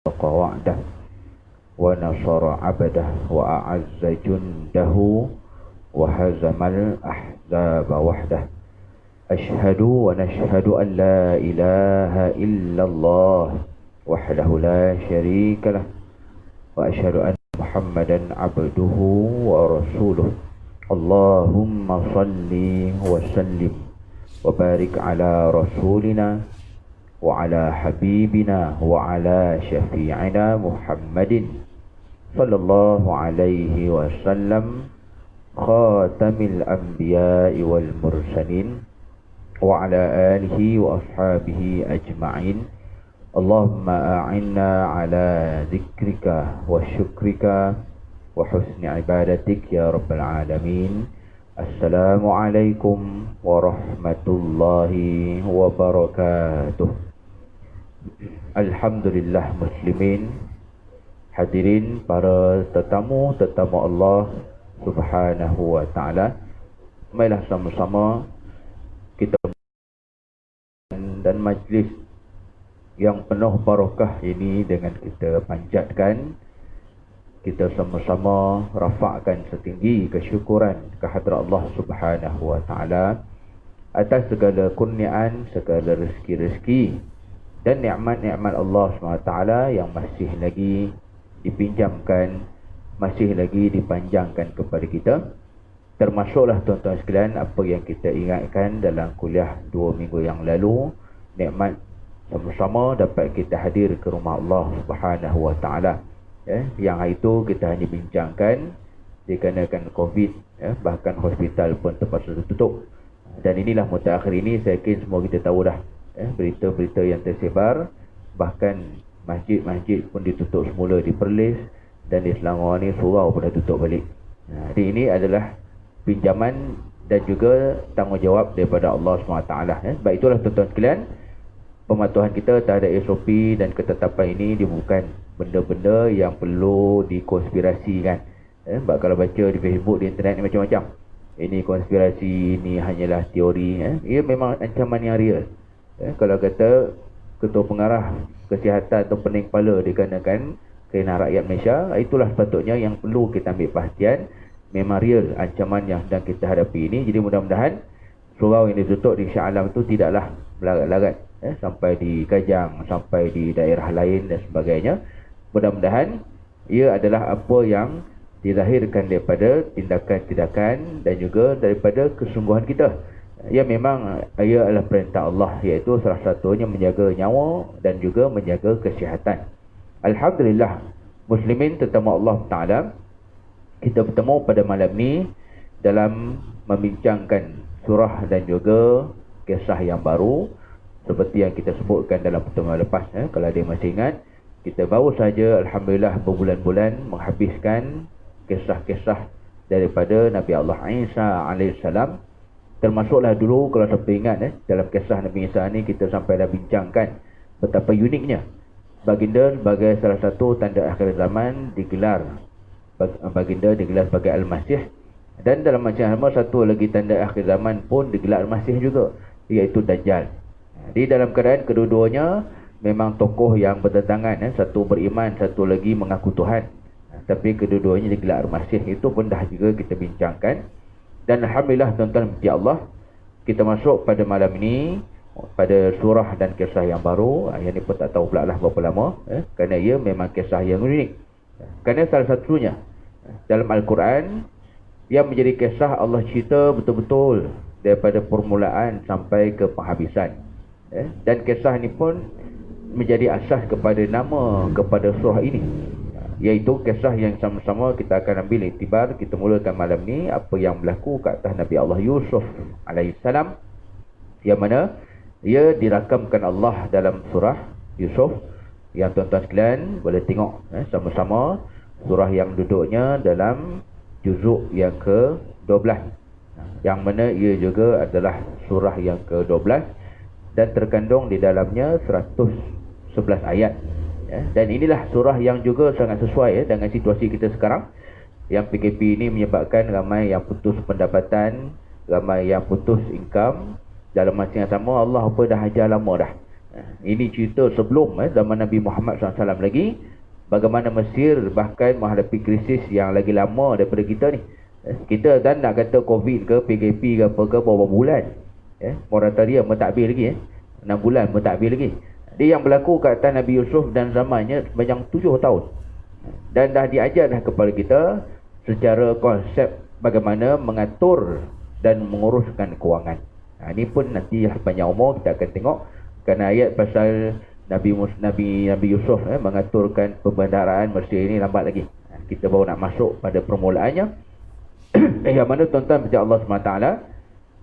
وعده ونصر عبده وأعز جنده وهزم الأحزاب وحده أشهد ونشهد أن لا إله إلا الله وحده لا شريك له وأشهد أن محمدا عبده ورسوله اللهم صل وسلم وبارك على رسولنا وعلى حبيبنا وعلى شفيعنا محمد صلى الله عليه وسلم خاتم الأنبياء والمرسلين وعلى آله وأصحابه أجمعين اللهم أعنا على ذكرك وشكرك وحسن عبادتك يا رب العالمين. Assalamualaikum warahmatullahi wabarakatuh. Alhamdulillah muslimin, hadirin para tetamu Allah Subhanahu wa ta'ala. Marilah sama-sama kita dan majlis yang penuh barakah ini dengan kita panjatkan, kita sama-sama rafakkan setinggi kesyukuran kehadrat Allah Subhanahu wa ta'ala atas segala kurniaan, segala rezeki-rezeki dan nikmat-nikmat Allah Subhanahu wa ta'ala yang masih lagi dipinjamkan, masih lagi dipanjangkan kepada kita. Termasuklah tuan-tuan sekalian apa yang kita ingatkan dalam kuliah 2 minggu yang lalu, nikmat sama-sama dapat kita hadir ke rumah Allah Subhanahu wa ta'ala. Yang hari itu kita hanya bincangkan dikarenakan COVID, bahkan hospital pun terpaksa tutup. Dan inilah mutakhir ini, saya yakin semua kita tahu dah berita-berita yang tersebar, bahkan masjid-masjid pun ditutup semula di Perlis, dan di Selangor ni surau pun dah tutup balik. Jadi ini adalah pinjaman dan juga tanggungjawab daripada Allah SWT. Sebab itulah tuan-tuan sekalian, pematuhan kita terhadap SOP dan ketetapan ini dia bukan benda-benda yang perlu dikonspirasikan. Sebab kalau baca di Facebook, di internet ni macam-macam. Ini konspirasi, ini hanyalah teori. Ia memang ancaman yang real. Kalau kata ketua pengarah kesihatan atau pening kepala dikarenakan kerana rakyat Malaysia, itulah sepatutnya yang perlu kita ambil perhatian. Memang real ancaman yang sedang kita hadapi ini. Jadi mudah-mudahan surau yang ditutup di Shah Alam itu tidaklah melarat-larat sampai di Kajang, sampai di daerah lain dan sebagainya. Mudah-mudahan ia adalah apa yang dilahirkan daripada tindakan-tindakan dan juga daripada kesungguhan kita. Ya, memang ia adalah perintah Allah, iaitu salah satunya menjaga nyawa dan juga menjaga kesihatan. Alhamdulillah muslimin tetamu Allah Ta'ala, kita bertemu pada malam ni dalam membincangkan surah dan juga kisah yang baru seperti yang kita sebutkan dalam pertemuan lepas. Kalau ada masih ingat, kita baru saja alhamdulillah berbulan-bulan menghabiskan kisah-kisah daripada Nabi Allah Isa alaihissalam. Termasuklah dulu, kalau siapa ingat, dalam kisah Nabi Isa ni kita sampai dah bincangkan betapa uniknya baginda sebagai salah satu tanda akhir zaman digelar, baginda digelar sebagai Al-Masih. Dan dalam macam sama, satu lagi tanda akhir zaman pun digelar Al-Masih juga, iaitu Dajjal. Di dalam keadaan kedua-duanya memang tokoh yang bertentangan, satu beriman, satu lagi mengaku Tuhan, tapi kedua-duanya digelar Al-Masih. Itu pun dah juga kita bincangkan. Dan alhamdulillah tuan-tuan berkati Allah, kita masuk pada malam ini pada surah dan kisah yang baru. Yang ni pun tak tahu pula lah berapa lama, kerana ia memang kisah yang unik. Kerana salah satunya dalam Al-Quran yang menjadi kisah Allah cerita betul-betul daripada permulaan sampai ke penghabisan. Dan kisah ni pun menjadi asas kepada nama kepada surah ini, iaitu kisah yang sama-sama kita akan ambil iktibar. Kita mulakan malam ni apa yang berlaku ke atas Nabi Allah Yusuf alaihissalam, yang mana ia dirakamkan Allah dalam surah Yusuf, yang tuan-tuan sekalian boleh tengok sama-sama. Surah yang duduknya dalam juzuk yang ke-12, yang mana ia juga adalah surah yang ke-12 dan terkandung di dalamnya 111 ayat. Dan inilah surah yang juga sangat sesuai dengan situasi kita sekarang, yang PKP ini menyebabkan ramai yang putus pendapatan, ramai yang putus income. Dalam masa yang sama, Allah apa dah ajar lama dah, Ini cerita sebelum zaman Nabi Muhammad SAW lagi. Bagaimana Mesir bahkan menghadapi krisis yang lagi lama daripada kita ni. Kita kan nak kata COVID ke PKP ke apa ke berapa bulan. Moratorium mentadbir lagi. 6 bulan mentadbir lagi. Dia yang berlaku kat atas Nabi Yusuf dan zamannya sepanjang 7 tahun. Dan dah diajar dah kepada kita secara konsep bagaimana mengatur dan menguruskan kewangan. Ini pun nanti sepanjang umur kita akan tengok. Kerana ayat pasal Nabi Yusuf mengaturkan perbendaharaan Mesir ini lambat lagi. Kita baru nak masuk pada permulaannya. Yang mana tuan-tuan baca Allah SWT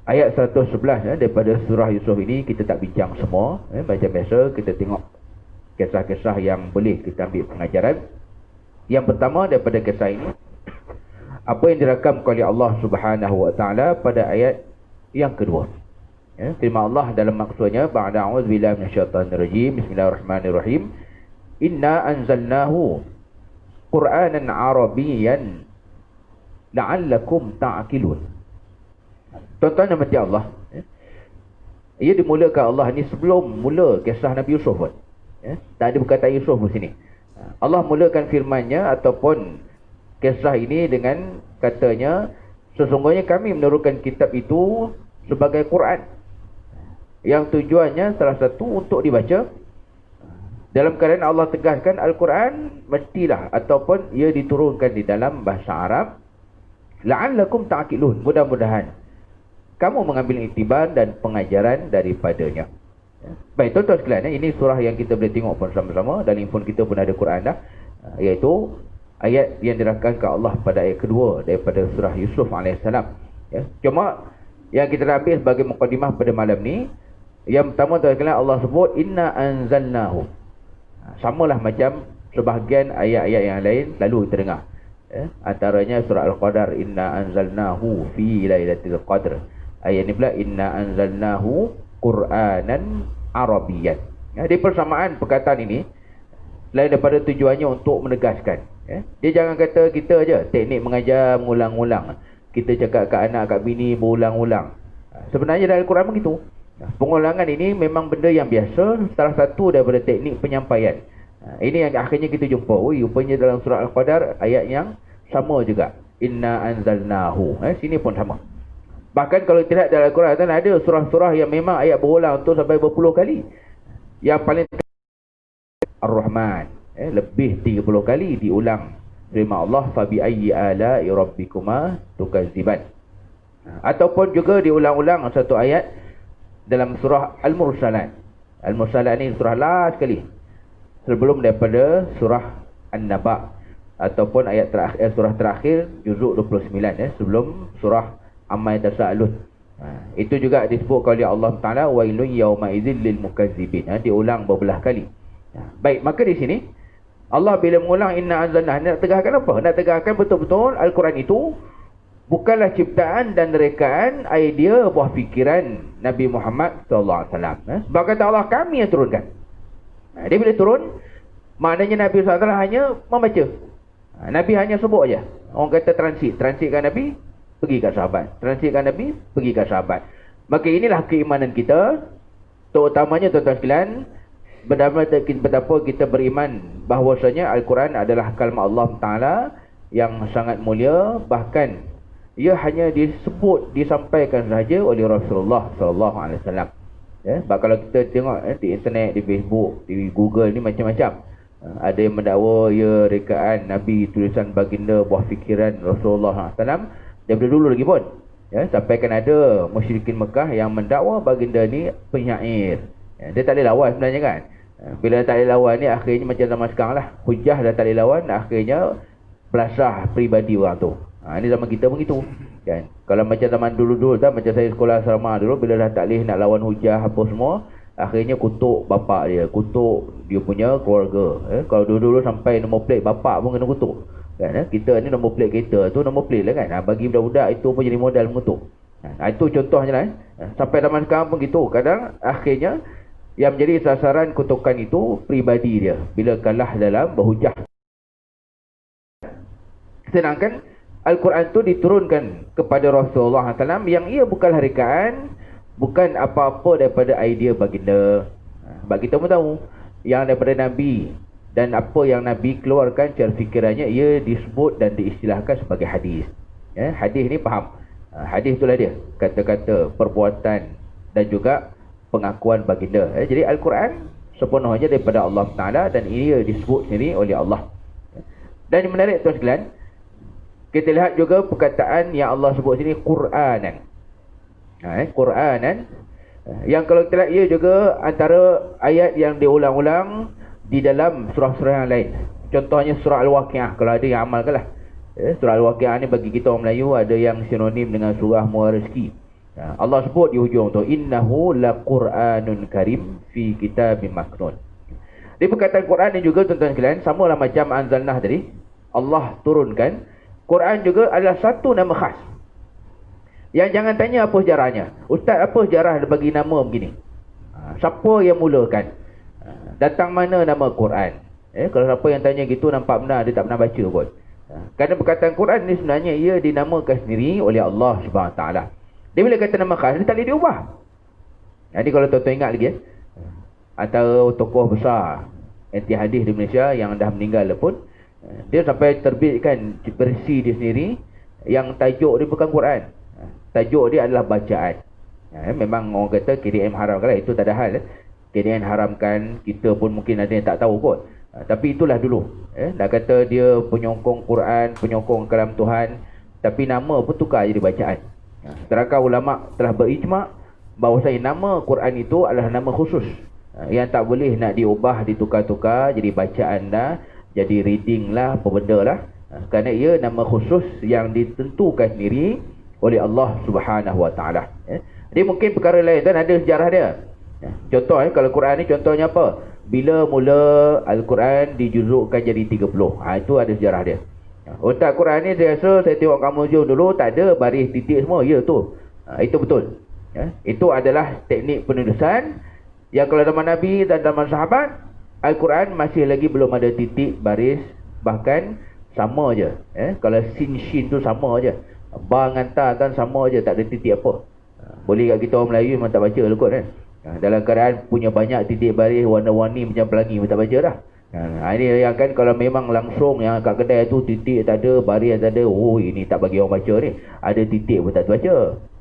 ayat 111 daripada surah Yusuf ini kita tak bincang semua. Macam biasa kita tengok kisah-kisah yang boleh kita ambil pengajaran. Yang pertama daripada kisah ini, apa yang direkam oleh Allah Subhanahu Wa Taala pada ayat yang kedua. Firman Allah dalam maksudnya, ba'da a'udzubillahi minasyaitonir rajim, bismillahirrahmanirrahim, inna anzalnahu qur'anan arabiyyan la'allakum ta'qilun. Tuan-tuan dan mati Allah, ia dimulakan Allah ni sebelum mula kisah Nabi Yusuf pun. Tak ada perkataan Yusuf di sini. Allah mulakan firman-Nya ataupun kisah ini dengan katanya, sesungguhnya kami menurunkan kitab itu sebagai Quran yang tujuannya salah satu untuk dibaca. Dalam keadaan Allah tegaskan Al-Quran mestilah ataupun ia diturunkan di dalam bahasa Arab. La'allakum ta'qilun, mudah-mudahan kamu mengambil iktibar dan pengajaran daripadanya. Baik tuan-tuan sekalian, ini surah yang kita boleh tengok pun sama-sama. Dalam handphone kita pun ada Quran dah, iaitu ayat yang dirakamkan Allah pada ayat kedua daripada surah Yusuf AS. Cuma yang kita nak ambil sebagai mukadimah pada malam ni, yang pertama tuan sekalian, Allah sebut inna anzalnahu. Samalah macam sebahagian ayat-ayat yang lain lalu kita dengar. Antaranya surah Al-Qadar, inna anzalnahu fi lailatul qadr. Ayat ni pula inna anzalnahu Qur'anan Arabiyyan. Dia persamaan perkataan ini lain daripada tujuannya untuk menegaskan. Dia jangan kata kita aja teknik mengajar mengulang-ulang. Kita cakap kat anak kat bini berulang-ulang. Sebenarnya dalam Al-Quran begitu. Pengulangan ini memang benda yang biasa, salah satu daripada teknik penyampaian. Ini yang akhirnya kita jumpa. Rupanya dalam surah Al-Qadar ayat yang sama juga. Inna anzalnahu. Sini pun sama. Bahkan kalau tidak dalam Al-Quran ada surah-surah yang memang ayat berulang tu sampai berpuluh kali. Yang paling Ar-Rahman, lebih 30 kali diulang. Firman Allah, fabi ayyi ala'i rabbikuma tukadziban. Ataupun juga diulang-ulang satu ayat dalam surah Al-Mursalat. Al-Mursalat ni surah last sekali sebelum daripada surah An-Naba, ataupun ayat terakhir, surah terakhir juzuk 29 sebelum surah Amma Yatasaalun. Itu juga disebut oleh Allah Taala wailun yauma idzil lil mukazzibin. Diulang beberapa kali. Baik, maka di sini Allah bila mengulang inna anzalna, nak tegakkan apa? Nak tegakkan betul-betul Al-Quran itu bukanlah ciptaan dan rekaan idea buah fikiran Nabi Muhammad SAW. Sebab kata Allah, kami yang turunkan. Dia bila turun, maknanya Nabi SAW hanya membaca. Nabi hanya sebut aja. Orang kata transitkan Nabi, pergi kat sahabat. Transitkan Nabi, pergi kat sahabat. Maka inilah keimanan kita, terutamanya tuan-tuan sekalian, betapa kita beriman bahawasanya Al-Quran adalah kalam Allah Ta'ala yang sangat mulia. Bahkan ia hanya disampaikan sahaja oleh Rasulullah SAW. Sebab kalau kita tengok di internet, di Facebook, di Google ni macam-macam. Ada yang mendakwa ia rekaan Nabi, tulisan baginda, buah fikiran Rasulullah SAW daripada dulu lagi pun. Sampai kan ada musyrikin Mekah yang mendakwa baginda ni penyair. Dia tak boleh lawan sebenarnya kan. Bila tak boleh lawan ni, akhirnya macam zaman sekarang lah, hujah dah tak boleh lawan, akhirnya belasah peribadi orang tu. Ini zaman kita begitu kan. Kalau macam zaman dulu-dulu tak, macam saya sekolah asrama dulu, bila dah tak boleh nak lawan hujah apa semua, akhirnya kutuk bapak dia, kutuk dia punya keluarga. Kalau dulu-dulu sampai nombor plate bapak pun kena kutuk kan. Kita ni nombor plate kereta tu nombor plate lah kan. Bagi budak-budak itu pun jadi modal mengutuk. Itu contohnya lah. Sampai zaman sekarang pun gitu. Kadang akhirnya yang menjadi sasaran kutukan itu pribadi dia bila kalah dalam berhujah. Sedangkan Al-Quran itu diturunkan kepada Rasulullah SAW yang ia bukanlah rekaan, bukan apa-apa daripada idea baginda. Sebab kita pun tahu yang daripada Nabi dan apa yang Nabi keluarkan cara fikirannya, ia disebut dan diistilahkan sebagai hadis. Hadis ni faham. Hadis itulah dia, kata-kata, perbuatan dan juga pengakuan baginda. Jadi Al-Quran sepenuhnya daripada Allah Ta'ala dan ia disebut sendiri oleh Allah. Dan yang menarik tuan sekalian, kita lihat juga perkataan yang Allah sebut sini Quranan. Quranan. Yang kalau kita lihat, ia juga antara ayat yang diulang-ulang di dalam surah-surah yang lain. Contohnya surah Al-Waqi'ah, kalau ada yang amalkan lah. Surah Al-Waqi'ah ni bagi kita orang Melayu ada yang sinonim dengan surah Muar Rezeki. Allah sebut di hujung tu, innahu laqur'anun karim fi kitabim maknun. Di perkataan Quran ni juga tuan-tuan sekalian, samalah macam anzalnah tadi, Allah turunkan. Quran juga adalah satu nama khas. Yang jangan tanya apa sejarahnya. Ustaz, apa sejarah bagi nama begini? Siapa yang mulakan? Datang mana nama Quran? Kalau siapa yang tanya gitu, nampak benar dia tak pernah baca pun. Kerana perkataan Quran ni sebenarnya ia dinamakan sendiri oleh Allah SWT. Dia bila kata nama khas, dia tak boleh diubah. Jadi kalau tuan-tuan ingat lagi, antara tokoh besar anti hadis di Malaysia yang dah meninggal pun, dia sampai terbitkan versi dia sendiri yang tajuk dia bukan Quran. Tajuk dia adalah bacaan. Memang orang kata KDM haramkan lah, itu tak ada hal. KDM haramkan, kita pun mungkin ada yang tak tahu kot. Tapi itulah dulu. Dah kata dia penyokong Quran, penyokong kalam Tuhan, tapi nama pun tukar jadi bacaan. Sedangkan ulama' telah berijma' bahawasanya nama Quran itu adalah nama khusus, yang tak boleh nak diubah, ditukar-tukar jadi bacaan dah, jadi reading lah, apa benda lah. Kerana ia nama khusus yang ditentukan sendiri oleh Allah Subhanahu Wa Taala. Dia mungkin perkara lain kan ada sejarah dia. Contoh kalau Quran ni contohnya apa? Bila mula Al-Quran dijuzukkan jadi 30. Itu ada sejarah dia. Ustaz, Quran ni saya rasa saya tengok kamu jauh dulu tak ada baris titik semua. Ya tu. Itu betul. Itu adalah teknik penulisan yang kalau zaman Nabi dan zaman sahabat, Al-Quran masih lagi belum ada titik baris, bahkan sama je. Kalau sin shin tu sama je. Ba dengan ta kan sama je, tak ada titik apa. Boleh kat kita orang Melayu memang tak baca lah kot kan. Dalam keadaan punya banyak titik baris warna-warni macam pelangi pun tak baca dah. Ini yang kan kalau memang langsung yang kat kedai tu titik tak ada, baris tak ada, oh ini tak bagi orang baca ni. Ada titik pun tak baca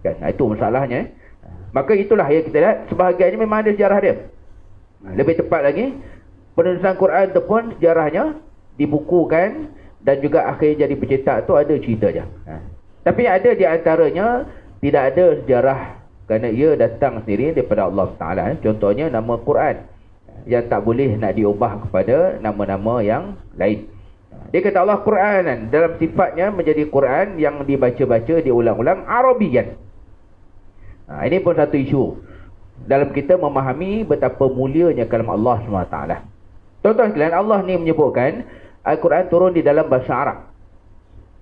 kan. Itu masalahnya. Maka itulah yang kita lihat, sebahagiannya memang ada sejarah dia. Lebih tepat lagi, penulisan Quran tu pun sejarahnya dibukukan dan juga akhirnya jadi bercetak tu ada cerita je. Tapi ada di antaranya tidak ada sejarah kerana ia datang sendiri daripada Allah Ta'ala. Contohnya nama Quran yang tak boleh nak diubah kepada nama-nama yang lain. Dia kata Allah Quranan dalam sifatnya menjadi Quran yang dibaca-baca, diulang-ulang Arabian. Ini pun satu isu dalam kita memahami betapa mulianya kalam Allah SWT. Tuan-tuan sekalian, Allah ni menyebutkan Al-Quran turun di dalam bahasa Arab.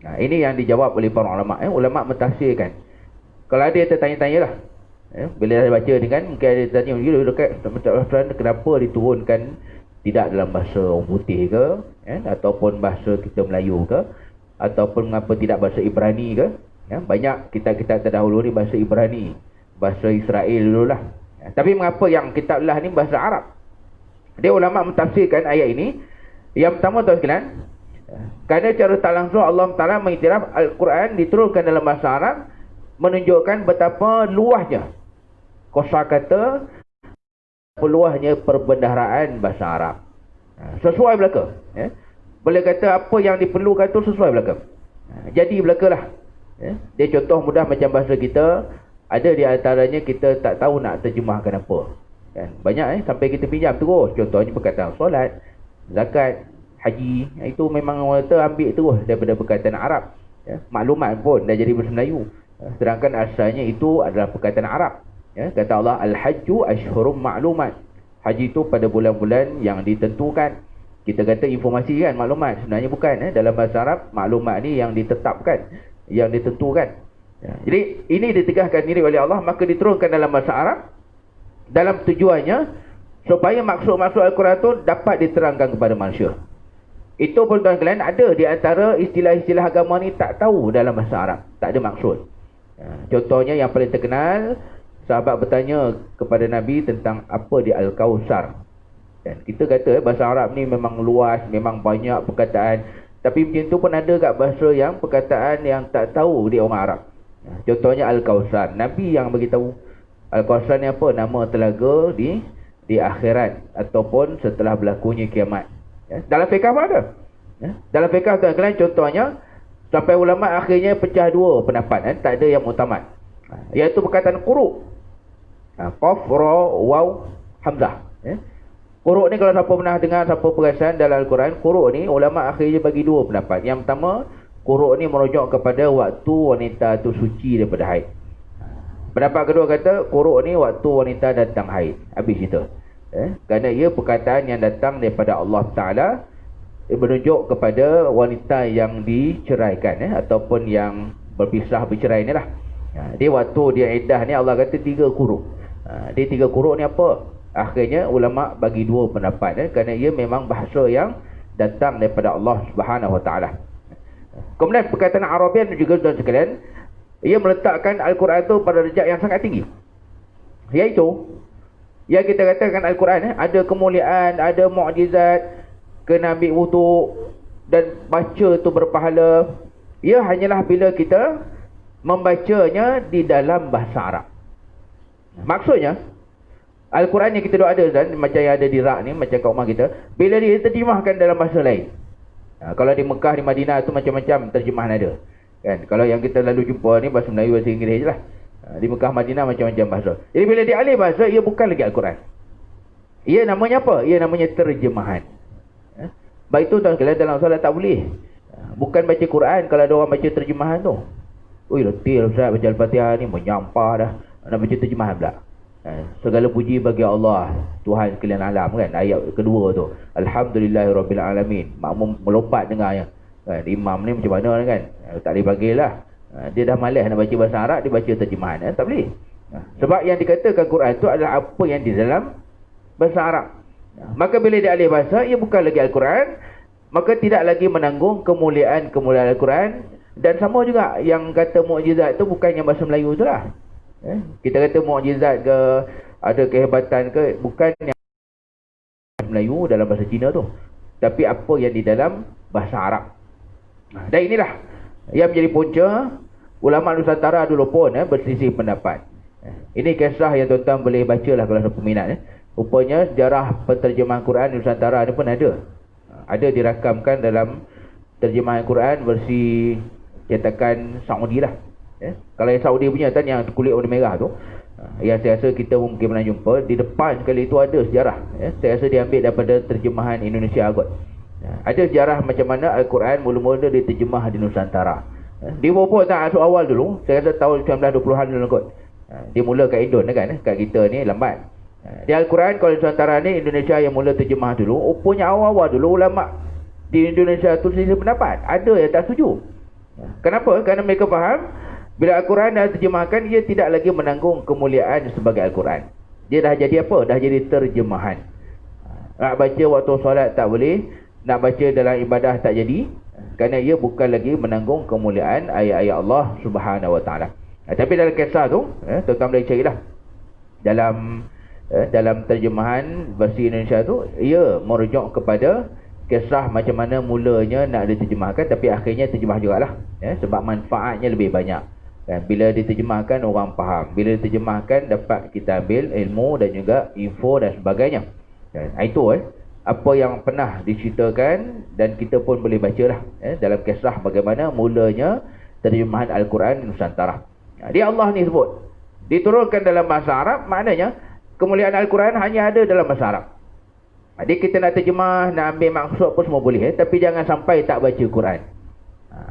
Ini yang dijawab oleh para ulama'. Ulama' mentafsirkan. Kalau ada yang tertanya-tanya lah, bila saya baca dengan, mungkin ada yang tanya, kenapa diturunkan tidak dalam bahasa orang putih ke, ataupun bahasa kita Melayu ke, ataupun mengapa tidak bahasa Ibrani ke. Banyak kitab-kitab terdahulu ni bahasa Ibrani, bahasa Israel dululah. Tapi mengapa yang kitab lah ni bahasa Arab? Dia ulama' mentafsirkan ayat ini. Yang pertama tuan sekalian, kerana cara tak langsung Allah Ta'ala mengiktiraf Al-Quran diturunkan dalam bahasa Arab, menunjukkan betapa luasnya kosakata, luasnya perbendaharaan bahasa Arab. Sesuai belaka. Boleh kata apa yang diperlukan tu sesuai belaka. Jadi belaka lah. Dia contoh mudah macam bahasa kita, ada di antaranya kita tak tahu nak terjemahkan apa. Banyak sampai kita pinjam terus. Contohnya perkataan solat, zakat, haji. Itu memang orang kata ambil terus daripada perkataan Arab. Maklumat pun dah jadi bahasa Melayu. Sedangkan asalnya itu adalah perkataan Arab. Kata Allah, Al-Hajju Ashhurum Ma'lumat. Haji itu pada bulan-bulan yang ditentukan. Kita kata informasi kan, maklumat. Sebenarnya bukan. Dalam bahasa Arab, maklumat ni yang ditetapkan, yang ditentukan. Jadi ini ditegahkan diri oleh Allah, maka diturunkan dalam bahasa Arab dalam tujuannya supaya maksud-maksud Al-Quran itu dapat diterangkan kepada manusia. Itu pun tuan sekalian, ada di antara istilah-istilah agama ni tak tahu dalam bahasa Arab, tak ada maksud. Contohnya yang paling terkenal, sahabat bertanya kepada Nabi tentang apa di Al-Kausar. Dan kita kata bahasa Arab ni memang luas, memang banyak perkataan. Tapi macam tu pun ada kat bahasa yang perkataan yang tak tahu dia orang Arab. Contohnya Al-Kausar. Nabi yang beritahu. Al-Kausar ni apa? Nama telaga di akhirat ataupun setelah berlakunya kiamat. Dalam fiqh pun ada. Dalam fiqh tuan-tuan, contohnya sampai ulama akhirnya pecah dua pendapat. Tak ada yang muktamad. Iaitu perkataan quru'. Qaf, ra, waw, hamzah. Quru' ni kalau siapa pernah dengar, siapa perasan dalam Al-Quran, quru' ni ulama akhirnya bagi dua pendapat. Yang pertama, quru' ni merujuk kepada waktu wanita tu suci daripada haid. Pendapat kedua kata quru' ni waktu wanita datang haid. Habis cerita. Kerana ia perkataan yang datang daripada Allah Ta'ala, menunjuk kepada wanita yang diceraikan, ataupun yang berpisah bercerai ni lah. Dia waktu dia iddah ni Allah kata 3 quru'. Dia 3 quru' ni apa? Akhirnya ulama bagi dua pendapat, kerana ia memang bahasa yang datang daripada Allah Subhanahu Wa Ta'ala. Kemudian perkataan Arabian juga tuan sekalian, ia meletakkan Al-Quran itu pada darjat yang sangat tinggi. Iaitu yang kita katakan Al-Quran ada kemuliaan, ada mukjizat, kena ambil wudu dan baca tu berpahala. Ia hanyalah bila kita membacanya di dalam bahasa Arab. Maksudnya Al-Quran yang kita ada dan macam yang ada di rak ni, macam kat rumah kita, bila dia terjemahkan dalam bahasa lain. Kalau di Mekah, di Madinah tu macam-macam terjemahan ada. Kan? Kalau yang kita lalu jumpa ni bahasa Melayu, bahasa Inggeris je lah. Di Mekah, Madinah macam-macam bahasa. Jadi bila dia alih bahasa, ia bukan lagi Al-Quran. Ia namanya apa? Ia namanya terjemahan. Baik tu tuan sekalian, dalam solat tak boleh. Bukan baca Quran kalau ada orang baca terjemahan tu. Ui, letih Ustaz baca Al-Fatihah ni, menyampah dah. Nak baca terjemahan pula. Segala puji bagi Allah, Tuhan sekalian alam, kan? Ayat kedua tu. Alhamdulillahirrabbilalamin. Makmum melompat dengarnya. Kan? Imam ni macam mana kan? Tak boleh bagilah. Dia dah malas nak baca bahasa Arab, dia baca terjemahan. Tak boleh. Sebab yang dikatakan Quran tu adalah apa yang di dalam bahasa Arab. Maka bila dia alih bahasa, ia bukan lagi Al-Quran. Maka tidak lagi menanggung kemuliaan-kemuliaan Al-Quran. Dan sama juga yang kata mukjizat tu bukan yang bahasa Melayu tu lah. Kita kata mukjizat ke, ada kehebatan ke, bukan yang Melayu dalam bahasa Cina tu, tapi apa yang di dalam bahasa Arab. Dan inilah yang menjadi punca ulama Nusantara dulu pun berselisih pendapat. Ini kisah yang tuan-tuan boleh baca lah kalau siapa minat. Rupanya sejarah penterjemahan Quran Nusantara ni pun ada. Ada dirakamkan dalam terjemahan Quran versi cetakan Saudi lah. Kalau yang Saudi punya kan, yang kulit warna merah tu, yang saya rasa kita mungkin pernah jumpa, di depan sekali itu ada sejarah. Saya rasa diambil daripada terjemahan Indonesia kot. Ada sejarah macam mana Al-Quran mula-mula diterjemah di Nusantara. Dia berapa tak asal awal dulu, saya rasa tahun 1920-an dulu kot. Dia mula kat Indon kan, kat kita ni lambat. Di Al-Quran kalau Nusantara ni, Indonesia yang mula terjemah dulu. Rupanya awal-awal dulu ulama di Indonesia tu selisih pendapat. Ada yang tak setuju. Kenapa? Kerana mereka faham bila Al-Quran dah terjemahkan, ia tidak lagi menanggung kemuliaan sebagai Al-Quran. Dia dah jadi apa? Dah jadi terjemahan. Nak baca waktu solat tak boleh, nak baca dalam ibadah tak jadi, kerana ia bukan lagi menanggung kemuliaan ayat-ayat Allah Subhanahu Wa Ta'ala. Tapi dalam kisah tu, tuan-tuan boleh carilah. Dalam terjemahan versi Indonesia tu, ia merujuk kepada kisah macam mana mulanya nak diterjemahkan, tapi akhirnya terjemah jugalah. Sebab manfaatnya lebih banyak. Bila diterjemahkan orang faham, bila diterjemahkan dapat kita ambil ilmu dan juga info dan sebagainya. Itu apa yang pernah diceritakan dan kita pun boleh bacalah dalam kisah bagaimana mulanya terjemahan Al-Quran Nusantara. Dia Allah ni sebut diturunkan dalam bahasa Arab, maknanya kemuliaan Al-Quran hanya ada dalam bahasa Arab. Jadi kita nak terjemah, nak ambil maksud apa semua boleh, tapi jangan sampai tak baca Quran.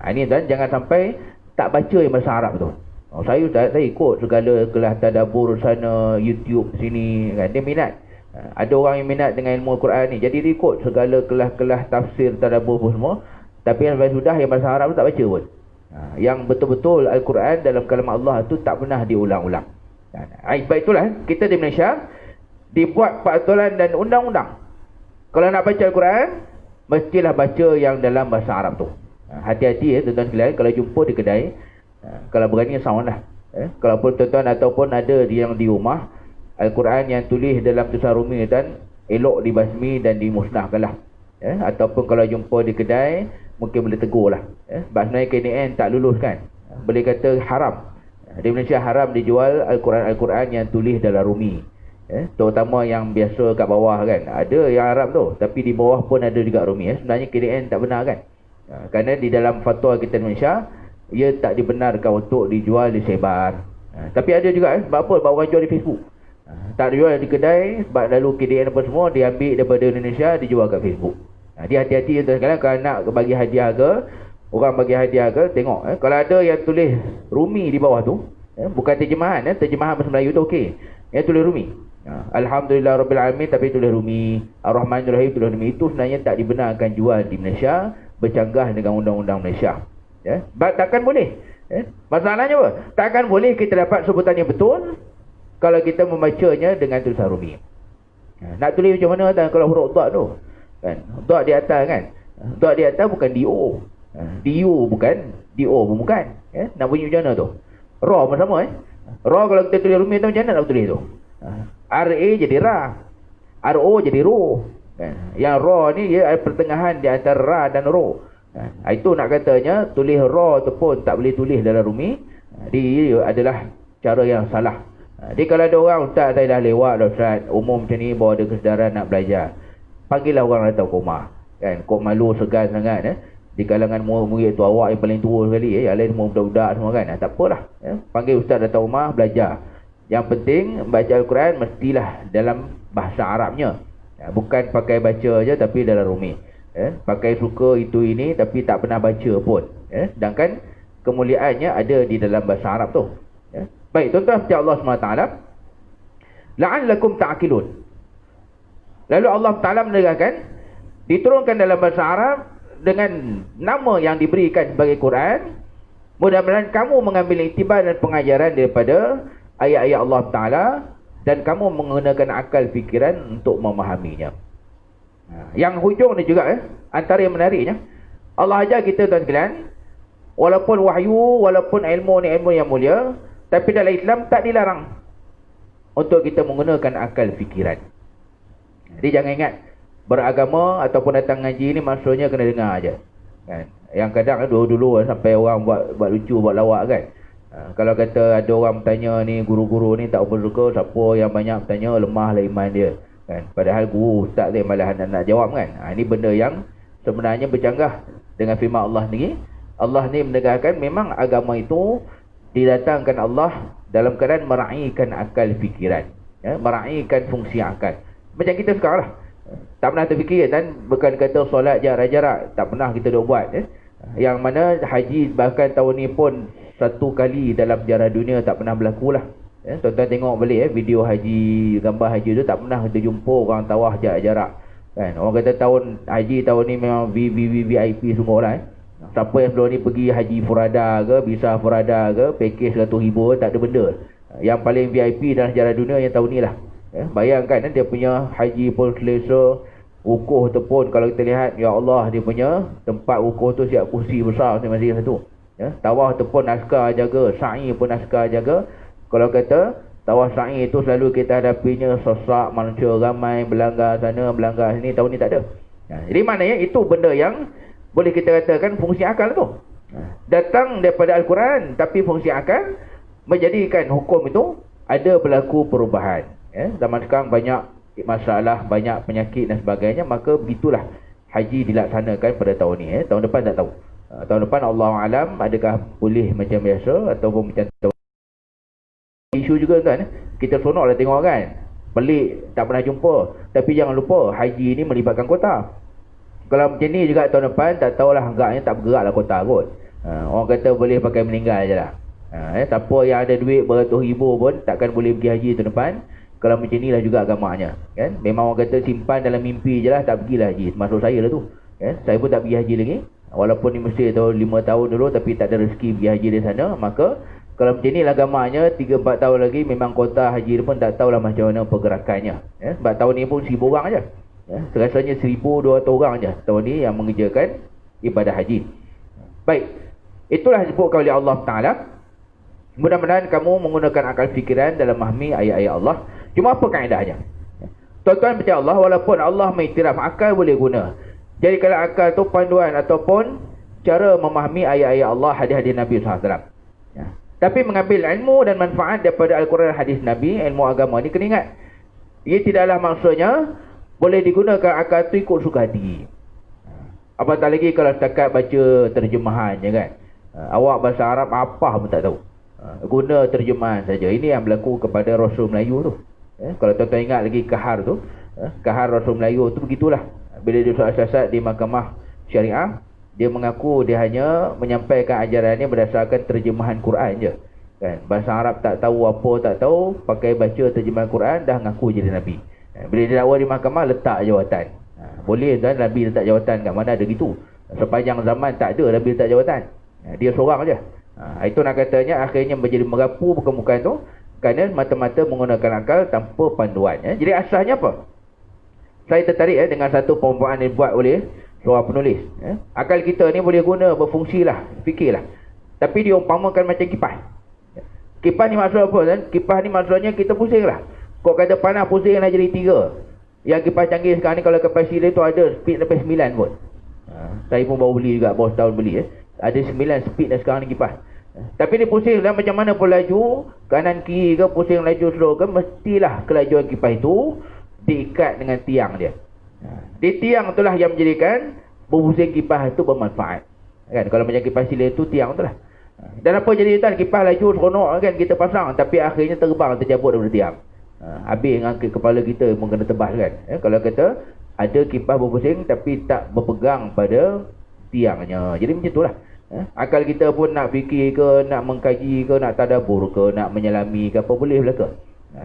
Ini dan jangan sampai tak baca yang bahasa Arab tu. Saya ikut segala kelas tadabbur sana, YouTube sini kan, dia minat. Ada orang yang minat dengan ilmu Quran ni, jadi dia ikut segala kelas-kelas tafsir tadabbur pun semua, tapi yang sudah yang bahasa Arab tu tak baca pun. Yang betul-betul Al-Quran dalam kalam Allah tu tak pernah diulang-ulang. Baik itulah kita di Malaysia dibuat peraturan dan undang-undang. Kalau nak baca Al-Quran, mestilah baca yang dalam bahasa Arab tu. Hati-hati tuan-tuan sekalian, kalau jumpa di kedai, kalau berani sound lah. Kalaupun tuan-tuan ataupun ada yang di rumah, Al-Quran yang tulis dalam tulisan Rumi dan elok dibasmi dan dimusnahkanlah. Ataupun kalau jumpa di kedai, mungkin boleh tegur lah. Sebab sebenarnya KDN tak lulus kan. Boleh kata haram. Di Malaysia haram dijual Al-Quran yang tulis dalam Rumi. Terutama yang biasa kat bawah kan. Ada yang Arab tu, tapi di bawah pun ada juga Rumi. Sebenarnya KDN tak benar kan. Kerana di dalam fatwa kita di Malaysia, ia tak dibenarkan untuk dijual, disebar. Tapi ada juga sebab apa? Sebab orang jual di Facebook. Tak dijual di kedai, sebab lalu KDN apa semua diambil daripada Indonesia, dijual kat Facebook. Dia hati-hati sekalian. Kalau nak bagi hadiah ke, orang bagi hadiah ke, tengok. Kalau ada yang tulis Rumi di bawah tu, bukan terjemahan. Terjemahan bahasa Melayu tu okey. Yang tulis Rumi. Alhamdulillah Rabbil Alamin tapi tulis Rumi. Ar-Rahmanir Rahim tulis Rumi. Itu sebenarnya tak dibenarkan jual di Malaysia, bercanggah dengan undang-undang Malaysia. Takkan boleh. Masalahnya apa? Takkan boleh kita dapat sebutan yang betul kalau kita membacanya dengan tulisan Rumi. Nak tulis macam mana tak? Kalau huruf dot tu kan, dot di atas kan, dot di atas bukan D-O, D-U bukan, D-O pun bukan. Nak bunyi macam mana tu? Ra pun sama. Ra kalau kita tulis Rumi tu macam mana nak tulis tu? R-A jadi Ra, R-O jadi Ro kan? Yang Ra ni dia ada pertengahan di antara Ra dan Ro. Itu nak katanya tulis Ra tu pun tak boleh tulis dalam Rumi. Dia adalah cara yang salah. Jadi kalau ada orang, ustaz saya dah lewat dah ustaz, umum macam ni bawa ada kesedaran nak belajar, panggillah orang datang ke rumah kan. Kok malu segan sangat di kalangan murid tu awak yang paling tua sekali, yang lain semua budak-budak semua kan. Tak apalah, panggil ustaz datang rumah belajar. Yang penting baca Al-Quran mestilah dalam bahasa Arabnya, bukan pakai baca je tapi dalam Rumi. Pakai suka itu ini tapi tak pernah baca pun. Sedangkan kemuliaannya ada di dalam bahasa Arab tu. Baik, tuan-tuan setiap Allah SWT, la'allakum ta'qilun. Lalu Allah Ta'ala menerangkan, diturunkan dalam bahasa Arab dengan nama yang diberikan sebagai Quran. Mudah-mudahan kamu mengambil iktibar dan pengajaran daripada ayat-ayat Allah Ta'ala dan kamu menggunakan akal fikiran untuk memahaminya. Yang hujung ni juga antara yang menariknya, Allah ajar kita tuan sekalian, walaupun wahyu, walaupun ilmu ni ilmu yang mulia, tapi dalam Islam tak dilarang untuk kita menggunakan akal fikiran. Jadi jangan ingat beragama ataupun datang ngaji ni maksudnya kena dengar aja kan. Yang kadang dulu-dulu sampai orang buat lucu, buat lawak kan. Kalau kata ada orang bertanya ni, guru-guru ni tak bersyukur, siapa yang banyak bertanya lemahlah iman dia kan. Padahal guru ustaz dia malah nak jawab kan. Ini benda yang sebenarnya bercanggah dengan firman Allah ni. Allah ni menegaskan memang agama itu didatangkan Allah dalam keadaan meraihkan akal fikiran, meraihkan fungsi akal. Macam kita sekarang lah, tak pernah terfikir dan bukan kata solat jarak-jarak, tak pernah kita dah buat. Yang mana haji bahkan tahun ni pun satu kali dalam sejarah dunia tak pernah berlaku lah. Tuan-tuan tengok balik video haji, gambar haji tu tak pernah kita jumpa orang tawaf jarak-jarak kan. Orang kata tahun haji tahun ni memang VIP semua lah. Siapa yang sebelum ni pergi haji Furada ke, Bisa Furada ke, pakej 100,000 tak ada benda. Yang paling VIP dalam sejarah dunia yang tahun ni lah. Bayangkan dia punya haji pun selesa, wukuf tu pun kalau kita lihat, ya Allah, dia punya tempat wukuf tu siap kursi besar masing-masing satu. Tawaf tu pun naskah jaga, sa'i pun naskah jaga. Kalau kata tawaf sa'i itu selalu kita hadapinya sesak manusia ramai, berlanggar sana, berlanggar sini, tahun ni tak ada. Jadi maknanya itu benda yang boleh kita katakan fungsi akal tu datang daripada Al-Quran, tapi fungsi akal menjadikan hukum itu ada berlaku perubahan. Zaman sekarang banyak masalah, banyak penyakit dan sebagainya, maka begitulah haji dilaksanakan pada tahun ni. Tahun depan tak tahu. Tahun depan Allah alam adakah boleh macam biasa ataupun macam tahun. Isu juga kan, kita seronok lah tengok kan, pelik, tak pernah jumpa. Tapi jangan lupa haji ni melibatkan kota. Kalau macam ni juga tahun depan, tak tahulah agaknya tak bergerak lah kota kot. Orang kata boleh pakai meninggal je lah. Siapa yang ada duit beratus ribu pun takkan boleh pergi haji tahun depan. Kalau macam ni lah juga agamanya kan? Memang orang kata simpan dalam mimpi je lah, tak pergilah haji. Termasuk saya lah tu Saya pun tak pergi haji lagi. Walaupun di Mesir tahun 5 tahun dulu, tapi tak ada rezeki pergi haji di sana. Maka kalau macam ni lah agamanya, 3-4 tahun lagi memang kota haji pun tak tahulah macam mana pergerakannya. Sebab tahun ni pun 1,000 orang aja. Serasanya 1,200 orang aja tahun ni yang mengerjakan ibadah haji. Baik, itulah disebutkan oleh Allah Ta'ala. Mudah-mudahan kamu menggunakan akal fikiran dalam memahami ayat-ayat Allah. Cuma apa kaedahnya? Tuan-tuan percaya Allah, walaupun Allah mengiktiraf, akal boleh guna. Jadi kalau akal tu panduan ataupun cara memahami ayat-ayat Allah, hadis-hadis Nabi SAW. Tapi mengambil ilmu dan manfaat daripada Al-Quran, hadis Nabi, ilmu agama ni kena ingat. Ia tidaklah maksudnya boleh digunakan akal tu ikut suka hati. Apatah lagi kalau setakat baca terjemahan je kan. Awak bahasa Arab apa pun tak tahu. Guna terjemahan saja. Ini yang berlaku kepada Rasul Melayu tu. Kalau tuan-tuan ingat lagi kahar tu, kahar Rasul Melayu tu begitulah. Bila dia siasat di mahkamah syariah, dia mengaku dia hanya menyampaikan ajarannya berdasarkan terjemahan Quran je. Kan? Bahasa Arab tak tahu apa, tak tahu, pakai baca terjemahan Quran, dah ngaku jadi Nabi. Bila dia dakwa di mahkamah, letak jawatan. Boleh kan Nabi letak jawatan kat mana, ada gitu. Sepanjang zaman tak ada Nabi letak jawatan. Dia seorang je. Itu nak katanya akhirnya menjadi merapu permukaan tu kerana mata-mata menggunakan akal tanpa panduan. Jadi asasnya apa? Saya tertarik dengan satu perumpamaan yang dibuat oleh seorang penulis. Akal kita ni boleh guna, berfungsi lah, fikirlah. Tapi dia umpamakan macam kipas. Kipas ni maksud apa kan? Kipas ni maksudnya kita pusing lah. Kau kata panas pusing nak jadi 3. Yang kipas canggih sekarang ni kalau kipas silir tu ada speed sampai 9 pun. Saya pun baru beli juga, baru setahun beli. Ada 9 speed dah sekarang ni kipas. Tapi dia pusing dan macam mana pun laju, kanan kiri ke, pusing laju slow ke, mestilah kelajuan kipas itu diikat dengan tiang dia. Di tiang itulah yang menjadikan berpusing kipas itu bermanfaat. Kan? Kalau macam kipas silir itu tiang itulah. Dan apa jadi tuan, kipas laju seronok kan kita pasang, tapi akhirnya terbang, terjabut daripada tiang. Habis dengan kepala kita pun kena tebas kan. Kalau kata ada kipas berpusing tapi tak berpegang pada tiangnya. Jadi macam itulah. Akal kita pun nak fikir ke, nak mengkaji ke, nak tadabbur ke, nak menyelami ke, apa boleh belaka.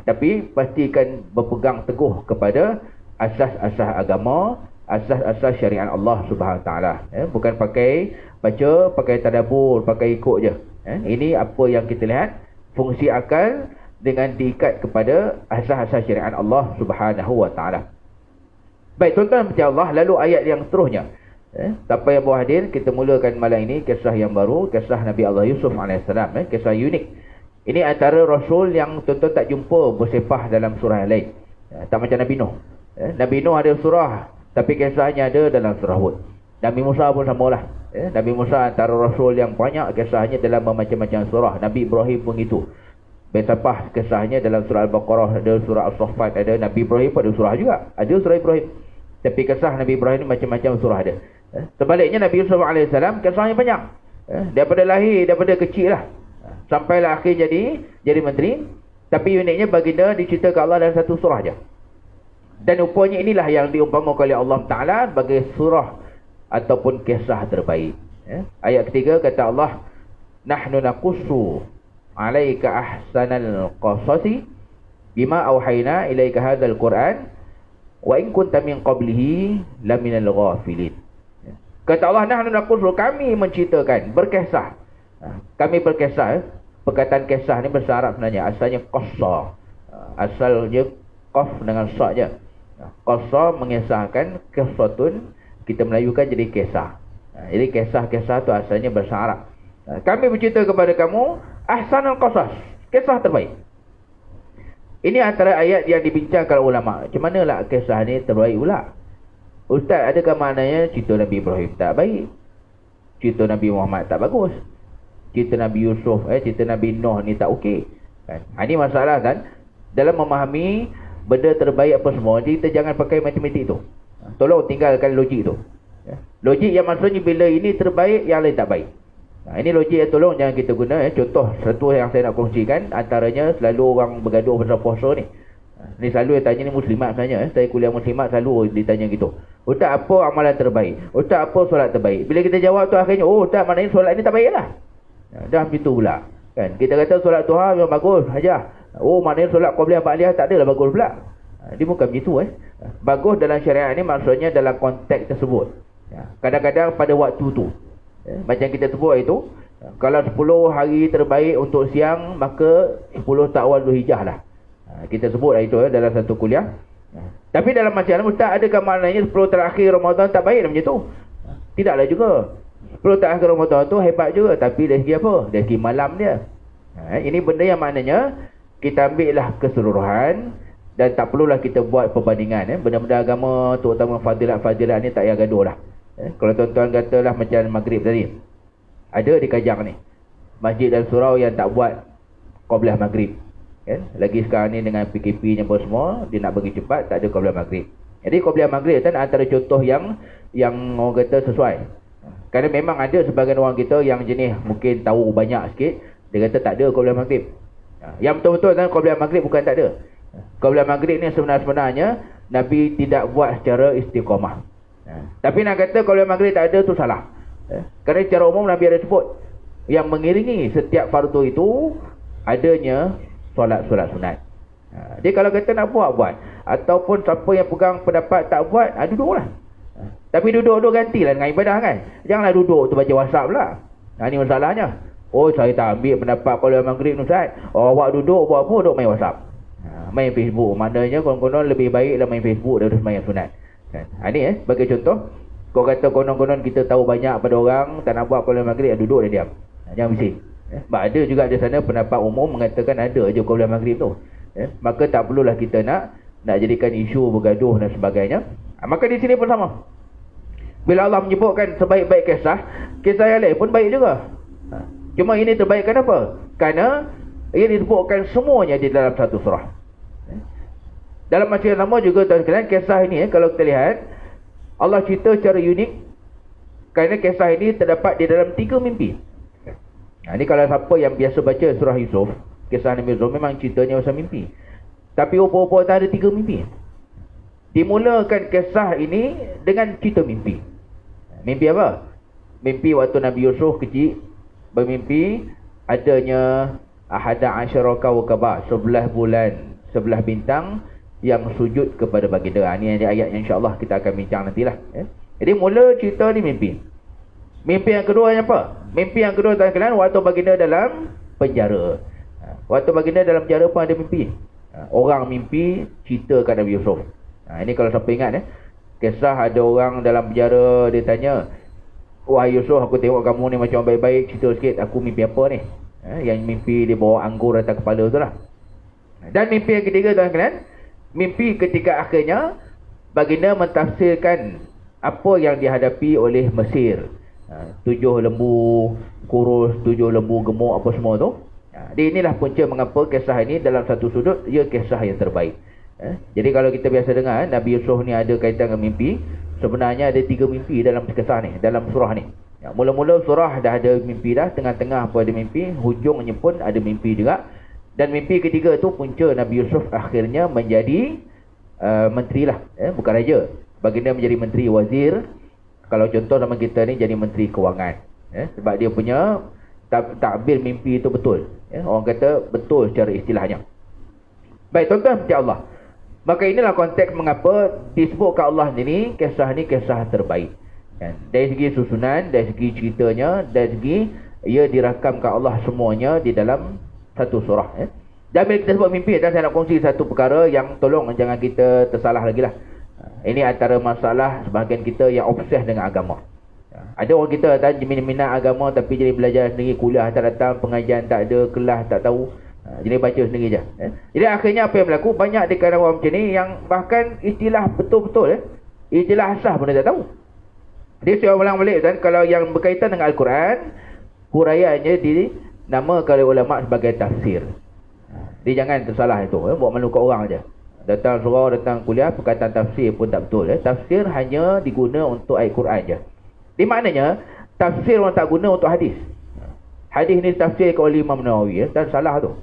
Tapi pastikan berpegang teguh kepada asas-asas agama, asas-asas syariat Allah Subhanahu Wa Taala. Bukan pakai baca, pakai tadabbur, pakai ikut je. Ini apa yang kita lihat, fungsi akal dengan diikat kepada asas-asas syariat Allah Subhanahu Wa Taala. Baik, tuan-tuan percaya Allah, lalu ayat yang seterusnya. Sampai yang bawah hadir, kita mulakan malam ini kisah yang baru, kisah Nabi Allah Yusuf AS. Kisah unik. Ini antara Rasul yang tuan-tuan tak jumpa bersepah dalam surah yang lain. Tak macam Nabi Nuh. Nabi Nuh ada surah, tapi kisahnya ada dalam surah Hud. Nabi Musa pun samalah. Nabi Musa antara Rasul yang banyak kisahnya dalam macam-macam surah. Nabi Ibrahim pun itu. Bersepah kisahnya dalam surah Al-Baqarah, ada surah As-Saffat, ada Nabi Ibrahim pun ada surah juga. Ada surah Ibrahim. Tapi kisah Nabi Ibrahim macam-macam surah ada. Sebaliknya Nabi Yusuf AS kisahnya banyak. Daripada lahir, daripada kecil lah, sampailah akhir jadi menteri. Tapi uniknya baginda diceritakan Allah dalam satu surah je. Dan rupanya inilah yang diumpamakan oleh Allah Ta'ala sebagai surah ataupun kisah terbaik. Ayat ketiga kata Allah, nahnu naqussu alaika ahsanal qasasi bima auhayna ilaika hadzal Qur'an wa in kunta min qablihi laminal ghafilin. Kata Allah, nahnu naqussu, kami menceritakan, berkisah. Kami berkisah. Perkataan kisah ni bahasa Arab sebenarnya asalnya qassa. Asalnya qaf dengan sa je. Qassa mengisahkan, qissatun kita melayukan jadi kisah. Jadi kisah-kisah tu asalnya bahasa Arab. Kami bercerita kepada kamu ahsanul qasas, kisah terbaik. Ini antara ayat yang dibincangkan ulama. Macam manalah kisah ni terbaik pula? Ustaz, adakah maknanya cerita Nabi Ibrahim tak baik? Cerita Nabi Muhammad tak bagus? Cerita Nabi Yusuf, cerita Nabi Nuh ni tak okey? Kan? Ini masalah kan? Dalam memahami benda terbaik apa semua, kita jangan pakai matematik tu. Tolong tinggalkan logik tu. Logik yang maksudnya bila ini terbaik, yang lain tak baik. Ini logik yang tolong jangan kita guna. Contoh satu yang saya nak kongsikan, antaranya selalu orang bergaduh pasal puasa ni. Ni selalu yang tanya ni muslimat sebenarnya. Saya kuliah muslimat selalu ditanya gitu. Ustaz, apa amalan terbaik? Ustaz, apa solat terbaik? Bila kita jawab tu akhirnya, oh Ustaz, maknanya solat ni tak baik lah. Dah begitu pula. Kan? Kita kata solat duha memang bagus aja. Oh, maknanya solat qabliyah ba'diyah tak adalah bagus pula. Dia bukan begitu. Bagus dalam syariat ni maksudnya dalam konteks tersebut. Kadang-kadang pada waktu tu. Macam kita sebut itu, kalau 10 hari terbaik untuk siang, maka 10 ta'awal Zulhijjah lah. Kita sebut itu dalam satu kuliah. Tapi dalam masalah Ustaz, adakah maknanya 10 terakhir Ramadan tak baik macam tu? Tidaklah juga. 10 terakhir Ramadan tu hebat juga, tapi dari segi apa? Dari segi malam dia. Ini benda yang maknanya kita ambillah keseluruhan dan tak perlulah kita buat perbandingan. Benda-benda agama, terutama fadilat-fadilat ni tak payah gaduh lah. Kalau tuan-tuan katalah macam maghrib tadi, ada di Kajang ni masjid dan surau yang tak buat qabliyah maghrib. Lagi sekarang ni dengan PKP nya semua, dia nak bagi cepat, tak ada qabliyah maghrib. Jadi qabliyah maghrib kan antara contoh yang orang kata sesuai. Kerana memang ada sebahagian orang kita yang jenis mungkin tahu banyak sikit, dia kata tak ada qabliyah maghrib. Yang betul-betul kan qabliyah maghrib bukan tak ada. Qabliyah maghrib ni sebenarnya Nabi tidak buat secara istiqamah. Tapi nak kata qabliyah maghrib tak ada tu salah. Kerana secara umum Nabi ada sebut yang mengiringi setiap fardu itu adanya solat-solat sunat. Dia kalau kata nak buat, ataupun siapa yang pegang pendapat tak buat, duduklah. Tapi duduk gantilah dengan ibadah kan. Janganlah duduk tu baca WhatsApp pula. Ini masalahnya. Saya tak ambil pendapat qabliyah maghrib ni Ustaz. Awak duduk buat apa? Duduk main WhatsApp, main Facebook. Maknanya konon-konon lebih baiklah main Facebook daripada sembahyang sunat. Ini sebagai contoh. Kau kata konon-konon kita tahu banyak pada orang tak nak buat qabliyah maghrib, duduk dan diam. Jangan bising. Sebab ada juga di sana pendapat umum mengatakan ada je qabliyah maghrib tu. Maka tak perlulah kita nak jadikan isu bergaduh dan sebagainya. Maka di sini pun sama. Bila Allah menyebutkan sebaik-baik kisah yang lain pun baik juga. Cuma ini terbaik kenapa? Kerana ia disebutkan semuanya di dalam satu surah. Dalam masa yang sama juga tuan-tuan, kisah ini kalau kita lihat, Allah cerita secara unik. Kerana kisah ini terdapat di dalam 3 mimpi. Ini kalau siapa yang biasa baca surah Yusuf, kisah Nabi Yusuf memang ceritanya pasal mimpi. Tapi rupa-rupa ada 3 mimpi. Dimulakan kisah ini dengan cerita mimpi. Mimpi apa? Mimpi waktu Nabi Yusuf kecil, bermimpi adanya ahada asyara kawkaba, 11 bulan, 11 bintang yang sujud kepada baginda. Ini ayat yang insya-Allah kita akan bincang nantilah. Jadi mula cerita ni mimpi. Mimpi yang kedua yang apa? Mimpi yang kedua tuan-tuan, waktu baginda dalam penjara. Waktu baginda dalam penjara pun ada mimpi. Orang mimpi cerita kat Nabi Yusuf. Ini kalau siapa ingat kisah ada orang dalam penjara, dia tanya, "Wahai Yusuf, aku tengok kamu ni macam baik-baik, cerita sikit aku mimpi apa ni?" Yang mimpi dia bawa anggur atas kepala tu lah. Dan mimpi yang ketiga tuan-tuan, mimpi ketika akhirnya baginda mentafsirkan apa yang dihadapi oleh Mesir. 7 lembu kurus, 7 lembu gemuk, apa semua tu. Inilah punca mengapa kisah ini dalam satu sudut ia kisah yang terbaik. Jadi kalau kita biasa dengar Nabi Yusuf ni ada kaitan dengan mimpi, sebenarnya ada 3 mimpi dalam kisah ni, dalam surah ni. Mula-mula surah dah ada mimpi dah, tengah-tengah pun ada mimpi, hujungnya pun ada mimpi juga. Dan mimpi ketiga tu punca Nabi Yusuf akhirnya menjadi menteri lah, bukan raja. Baginda menjadi menteri wazir. Kalau contoh nama kita ni jadi menteri kewangan, sebab dia punya takbir mimpi itu betul. Orang kata betul secara istilahnya. Baik tuan-tuan, insya-Allah. Maka inilah konteks mengapa disebutkan Allah ni kisah terbaik. Dari segi susunan, dari segi ceritanya, dari segi ia dirakamkan Allah semuanya di dalam satu surah. Dan bila kita sebut mimpi, dan saya nak kongsi satu perkara yang tolong jangan kita tersalah lagi lah. Ini antara masalah sebahagian kita yang obses dengan agama. Ada orang kita minat agama tapi jadi belajar sendiri, kuliah tak datang, pengajian tak ada, kelas tak tahu, jadi baca sendiri je. Jadi akhirnya apa yang berlaku, banyak di kalangan orang macam ni yang bahkan istilah betul-betul, istilah asas pun dia tak tahu. Dia saya ulang balik kan, kalau yang berkaitan dengan Al-Quran, huraiannya dinamakan oleh ulama sebagai tafsir. Dia jangan tersalah itu, buat malu kat orang aja. Datang surau, datang kuliah, perkataan tafsir pun tak betul. Tafsir hanya diguna untuk ayat Quran je. Di maknanya tafsir orang tak guna untuk hadis. Hadis ni tafsir oleh Imam Nawawi, dan salah tu.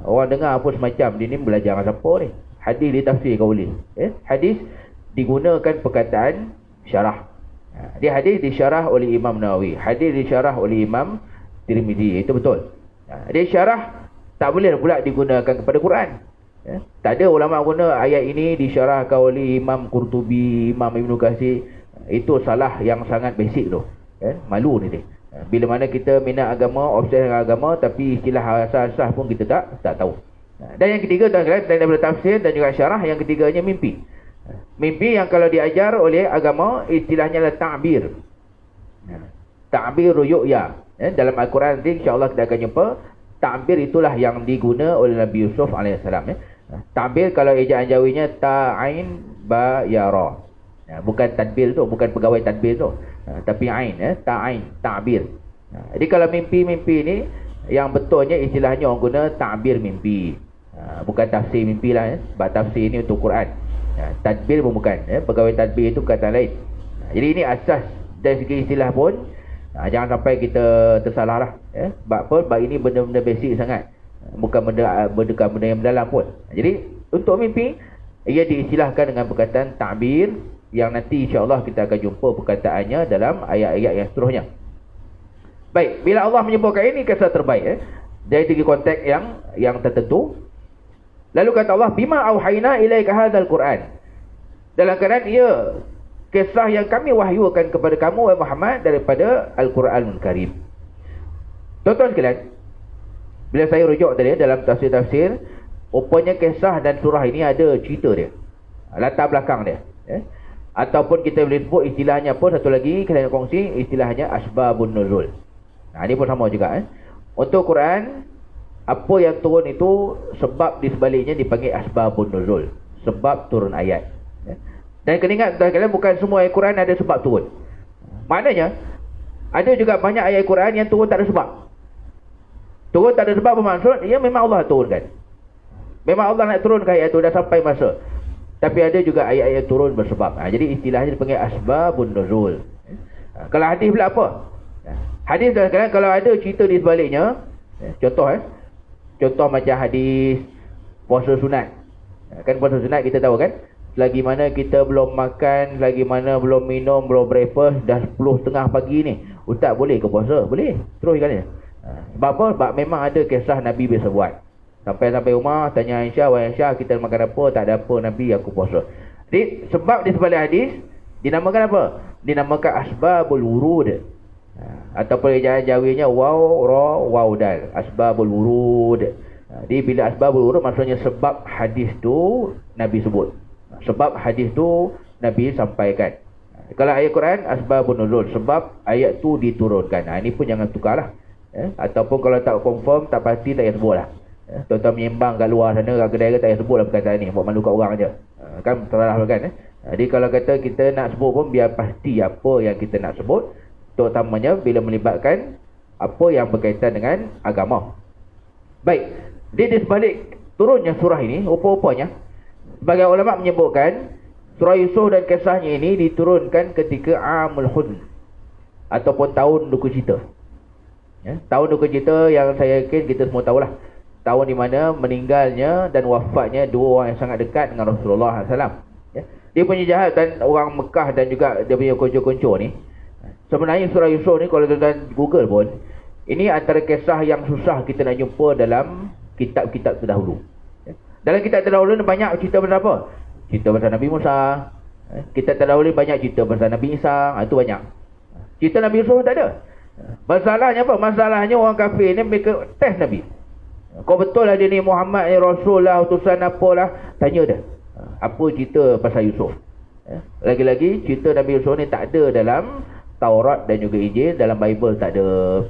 Orang dengar apa semacam dia ni belajar dengan siapa ni? Hadis ditafsirkan oleh. Hadis digunakan perkataan syarah. Dia hadis disyarah oleh Imam Nawawi, hadis disyarah oleh Imam Tirmizi, itu betul. Dia syarah tak boleh pula digunakan kepada Quran. Tak ada ulama guna ayat ini disyarahkan oleh Imam Qurtubi, Imam Ibn Katsir. Itu salah yang sangat basic tu. Malu ni dia. Bila mana kita minat agama, obses dengan agama, tapi istilah asas-asas pun kita tak tahu. Dan yang ketiga tuan-tuan, daripada tafsir dan juga syarah, yang ketiganya mimpi. Mimpi yang kalau diajar oleh agama, istilahnya adalah ta'bir. Ta'bir ru'ya. Dalam Al-Quran nanti insya-Allah kita akan jumpa ta'bir itulah yang diguna oleh Nabi Yusuf alaihissalam. Ta'bir kalau ejaan jawinya ta'ain ba ya ra. Bukan tadbir tu, bukan pegawai tadbir tu. Tapi ain, ta'ain, ta'bir. Jadi kalau mimpi-mimpi ni yang betulnya istilahnya orang guna ta'bir mimpi. Bukan tafsir mimpi lah. Sebab tafsir ni untuk Quran. Tadbir pun bukan. Pegawai tadbir itu kata lain. Jadi ini asas dari segi istilah pun. Jangan sampai kita tersalah lah. Sebab apa? Sebab ini benda-benda basic sangat. Bukan benda yang mendalam pun. Jadi untuk mimpi, ia diistilahkan dengan perkataan ta'bir. Yang nanti insyaAllah kita akan jumpa perkataannya dalam ayat-ayat yang seterusnya. Baik, bila Allah menyebutkan ini kisah terbaik dari segi konteks yang tertentu. Lalu kata Allah, bima auhayna ilaika hadzal Quran. Dalam keadaan ia kisah yang kami wahyukan kepada kamu wahai Muhammad daripada Al-Quranul Karim. Tuan-tuan sekalian, bila saya rujuk tadi dalam tafsir-tafsir, rupanya kisah dan surah ini ada cerita dia, latar belakang dia. Ataupun kita boleh sebut istilahnya pun satu lagi kita nak kongsi, istilahnya asbabun nuzul. Ini pun sama juga. Untuk Quran, apa yang turun itu sebab di sebaliknya dipanggil asbabun nuzul, sebab turun ayat. Dan kena ingat tuan-tuan, bukan semua ayat Quran ada sebab turun. Maknanya ada juga banyak ayat Quran yang turun tak ada sebab. Turun tak ada sebab bermaksud ia memang Allah turunkan. Memang Allah nak turunkan ayat itu dah sampai masa. Tapi ada juga ayat-ayat turun bersebab. Jadi istilahnya dipanggil asbabun nuzul. Kalau hadis pula apa? Hadis tuan-tuan, kalau ada cerita di sebaliknya, contoh macam hadis puasa sunat. Kan puasa sunat kita tahu kan, selagi mana kita belum makan, selagi mana belum minum, belum breakfast, dah 10:30 pagi ni, ustaz boleh ke puasa? Boleh, terus kan. Sebab apa? Sebab memang ada kisah Nabi biasa buat. Sampai rumah tanya Aisyah, wahai Aisyah, kita makan apa? Tak ada apa Nabi, aku puasa. Jadi sebab di sebalik hadis dinamakan apa? Dinamakan asbabul wurud. Ataupun ejaan jawinya waw ra waw dal, asbabul wurud. Jadi bila asbabul wurud maksudnya sebab hadis tu Nabi sebut, sebab hadis tu Nabi sampaikan. Kalau ayat Quran asbabun nuzul, sebab ayat tu diturunkan. Ini pun jangan tukarlah. Ataupun kalau tak confirm, tak pasti, tak payah sebut lah. Tuan-tuan menyembang kat luar sana, kat kedai, tak payah sebut lah perkataan ni, buat malu kat orang je. Kan terlalah kan. Jadi kalau kata kita nak sebut pun biar pasti apa yang kita nak sebut, terutamanya bila melibatkan apa yang berkaitan dengan agama. Baik, di sebalik turunnya surah ini, rupa-rupanya sebagai ulama menyebutkan surah Yusuf dan kisahnya ini diturunkan ketika Amul Huzn, ataupun tahun duka cita. Tahun duka cita yang saya yakin kita semua tahulah, tahun di mana meninggalnya dan wafatnya dua orang yang sangat dekat dengan Rasulullah SAW. Dia punya jahat dan orang Mekah dan juga dia punya konco-konco ni. Sebenarnya surah Yusuf ni kalau tuan-tuan Google pun, ini antara kisah yang susah kita nak jumpa dalam kitab-kitab terdahulu. Dalam kitab terdahulu ni banyak cerita pasal apa? Cerita pasal Nabi Musa. Kitab terdahulu banyak cerita pasal Nabi Isa. Itu banyak. Cerita Nabi Yusuf tak ada. Masalahnya apa? Masalahnya orang kafir ni mereka test Nabi. Kau betul lah dia ni Muhammad ni Rasul lah, utusan apalah. Tanya dia, apa cerita pasal Yusuf? Lagi-lagi cerita Nabi Yusuf ni tak ada dalam Taurat dan juga Injil, dalam Bible tak ada.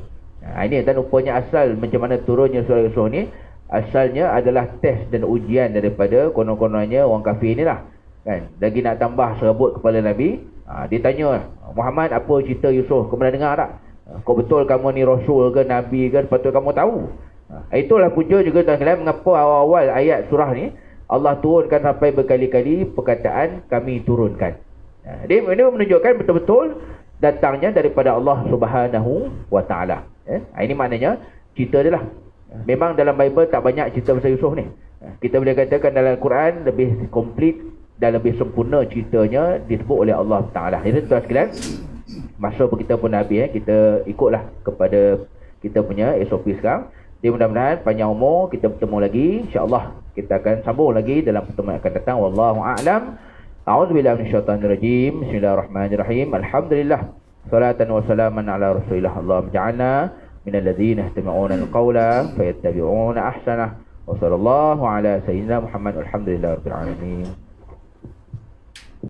Ini dan rupanya asal macam mana turunnya surah Yusuf ni, asalnya adalah test dan ujian daripada konon-kononnya orang kafir ni lah. Kan? Lagi nak tambah serabut kepala Nabi. Dia tanya, Muhammad apa cerita Yusuf? Kau pernah dengar tak? Kau betul kamu ni Rasul ke Nabi ke? Sepatutnya kamu tahu. Itulah punca juga tuan-tuan, mengapa awal-awal ayat surah ni Allah turunkan sampai berkali-kali perkataan kami turunkan. Dia ini menunjukkan betul-betul datangnya daripada Allah Subhanahu wa Ta'ala. Ini maknanya cerita dia lah. Memang dalam Bible tak banyak cerita pasal Yusuf ni. Kita boleh katakan dalam Quran lebih komplit dan lebih sempurna ceritanya disebut oleh Allah Ta'ala. Jadi tuan sekalian, masa kita pun habis, kita ikutlah kepada kita punya SOP sekarang. Jadi mudah-mudahan panjang umur, kita bertemu lagi. InsyaAllah kita akan sambung lagi dalam pertemuan akan datang. Wallahu a'lam. A'udzubillahi minasyaitanirrajim. Bismillahirrahmanirrahim. Alhamdulillah. Salatan wa salaman ala Rasulillah. Allahumma ja'alna minal ladzina yastami'una al-qawla fayattabi'una ahsanah. Wa sallallahu ala sayyidina Muhammad. Alhamdulillahirabbil alamin.